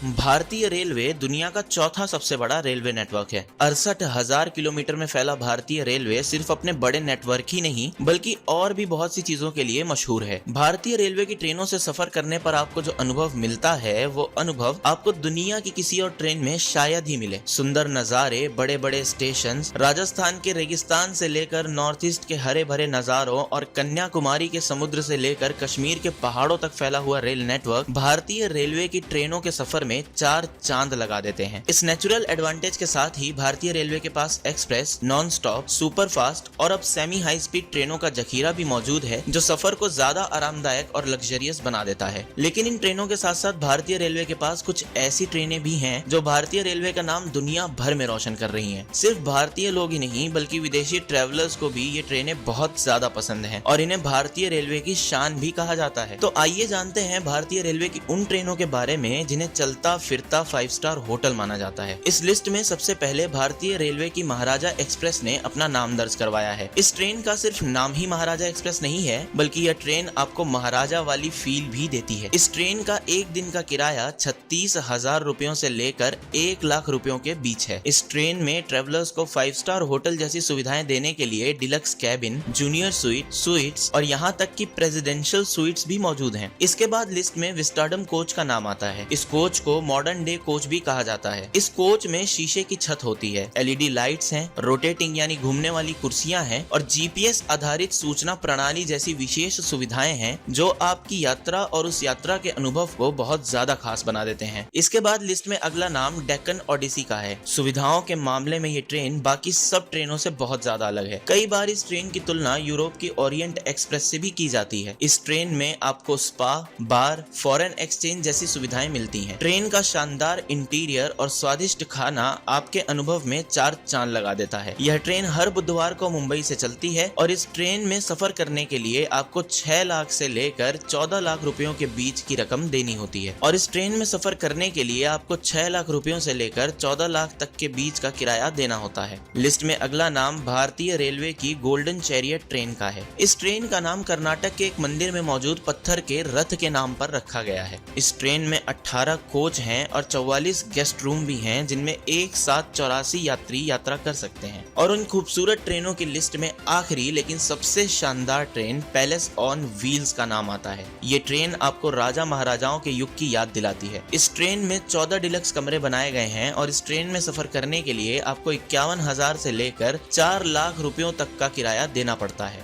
भारतीय रेलवे दुनिया का चौथा सबसे बड़ा रेलवे नेटवर्क है। 68,000 किलोमीटर में फैला भारतीय रेलवे सिर्फ अपने बड़े नेटवर्क ही नहीं बल्कि और भी बहुत सी चीजों के लिए मशहूर है। भारतीय रेलवे की ट्रेनों से सफर करने पर आपको जो अनुभव मिलता है वो अनुभव आपको दुनिया की किसी और ट्रेन में शायद ही मिले। सुंदर नजारे, बड़े बड़े स्टेशन, राजस्थान के रेगिस्तान से लेकर नॉर्थ ईस्ट के हरे भरे नजारों और कन्याकुमारी के समुद्र से लेकर कश्मीर के पहाड़ों तक फैला हुआ रेल नेटवर्क भारतीय रेलवे की ट्रेनों के सफर में 4 चांद लगा देते हैं। इस नेचुरल एडवांटेज के साथ ही भारतीय रेलवे के पास express, non stop, super fast और अब सेमी हाई स्पीड ट्रेनों का जखीरा भी मौजूद है जो सफर को ज्यादा आरामदायक और लग्जरियस बना देता है। लेकिन इन ट्रेनों के साथ साथ भारतीय रेलवे के पास कुछ ऐसी ट्रेनें भी हैं जो भारतीय रेलवे का नाम दुनिया भर में रोशन कर रही हैं। सिर्फ भारतीय लोग ही नहीं बल्कि विदेशी ट्रेवलर्स को भी ये ट्रेनें बहुत ज्यादा पसंद हैं और इन्हें भारतीय रेलवे की शान भी कहा जाता है। तो आइए जानते हैं भारतीय रेलवे की उन ट्रेनों के बारे में जिन्हें चलता फिरता 5 स्टार होटल माना जाता है। इस लिस्ट में सबसे पहले भारतीय रेलवे की महाराजा एक्सप्रेस ने अपना नाम दर्ज करवाया है। इस ट्रेन का सिर्फ नाम ही महाराजा एक्सप्रेस नहीं है बल्कि यह ट्रेन आपको महाराजा वाली फील भी देती है। इस ट्रेन का एक दिन का किराया 36,000 रुपयों से लेकर 1 लाख रुपयों के बीच है। इस ट्रेन में ट्रेवलर्स को 5 स्टार होटल जैसी सुविधाएं देने के लिए डिलक्स कैबिन, जूनियर स्वीट्स और यहाँ तक कि प्रेसिडेंशियल स्वीट्स भी मौजूद हैं। इसके बाद लिस्ट में विस्टाडम कोच का नाम आता है। इस कोच को मॉडर्न डे कोच भी कहा जाता है। इस कोच में शीशे की छत होती है, एलईडी लाइट्स हैं, रोटेटिंग यानी घूमने वाली कुर्सियां हैं और जीपीएस आधारित सूचना प्रणाली जैसी विशेष सुविधाएं हैं जो आपकी यात्रा और उस यात्रा के अनुभव को बहुत ज्यादा खास बना देते हैं। इसके बाद लिस्ट में अगला नाम डेक्कन ओडिसी का है। सुविधाओं के मामले में ये ट्रेन बाकी सब ट्रेनों से बहुत ज्यादा अलग है। कई बार इस ट्रेन की तुलना यूरोप की ओरिएंट एक्सप्रेस से भी की जाती है। इस ट्रेन में आपको स्पा, बार, फॉरेन एक्सचेंज जैसी सुविधाएं मिलती हैं। ट्रेन का शानदार इंटीरियर और स्वादिष्ट खाना आपके अनुभव में 4 चांद लगा देता है। यह ट्रेन हर बुधवार को मुंबई से चलती है और इस ट्रेन में सफर करने के लिए आपको 6 लाख से लेकर 14 लाख रुपयों के बीच की रकम देनी होती है और इस ट्रेन में सफर करने के लिए आपको 6 लाख रुपयों से लेकर 14 लाख तक के बीच का किराया देना होता है। लिस्ट में अगला नाम भारतीय रेलवे की गोल्डन चैरियट ट्रेन का है। इस ट्रेन का नाम कर्नाटक के एक मंदिर में मौजूद पत्थर के रथ के नाम पर रखा गया है। इस ट्रेन में 18 कोच हैं और 44 गेस्ट रूम भी हैं जिनमें एक साथ 84 यात्री यात्रा कर सकते हैं। और उन खूबसूरत ट्रेनों की लिस्ट में आखिरी लेकिन सबसे शानदार ट्रेन पैलेस ऑन व्हील्स का नाम आता है। ये ट्रेन आपको राजा महाराजाओं के युग की याद दिलाती है। इस ट्रेन में 14 डिलक्स कमरे बनाए गए हैं और इस ट्रेन में सफर करने के लिए आपको 51,000 से लेकर 4 लाख रुपयों तक का किराया देना पड़ता है।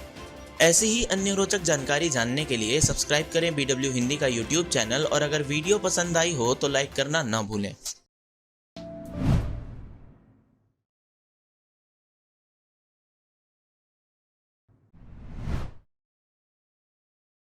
ऐसी ही अन्य रोचक जानकारी जानने के लिए सब्सक्राइब करें BW हिंदी का YouTube चैनल और अगर वीडियो पसंद आई हो तो लाइक करना ना भूलें।